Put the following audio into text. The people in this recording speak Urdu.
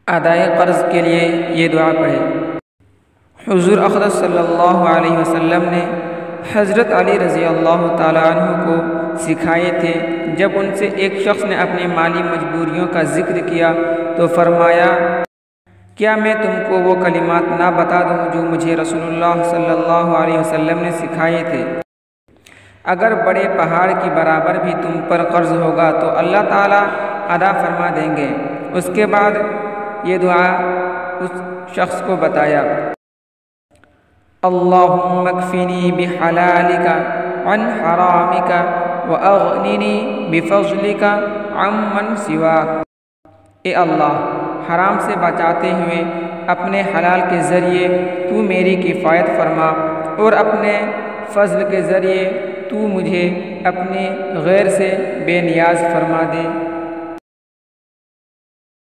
ادائے قرض کے لیے یہ دعا پڑھیں۔ حضور اقدس صلی اللہ علیہ وسلم نے حضرت علی رضی اللہ تعالیٰ عنہ کو سکھائے تھے۔ جب ان سے ایک شخص نے اپنی مالی مجبوریوں کا ذکر کیا تو فرمایا، کیا میں تم کو وہ کلمات نہ بتا دوں جو مجھے رسول اللہ صلی اللہ علیہ وسلم نے سکھائے تھے؟ اگر بڑے پہاڑ کی برابر بھی تم پر قرض ہوگا تو اللہ تعالیٰ ادا فرما دیں گے۔ اس کے بعد یہ دعا اس شخص کو بتایا، اللہم اکفنی بحلالک عن حرامک واغننی بفضلک عمن سواک۔ اے اللہ، حرام سے بچاتے ہوئے اپنے حلال کے ذریعے تو میری کفایت فرما، اور اپنے فضل کے ذریعے تو مجھے اپنے غیر سے بے نیاز فرما دے۔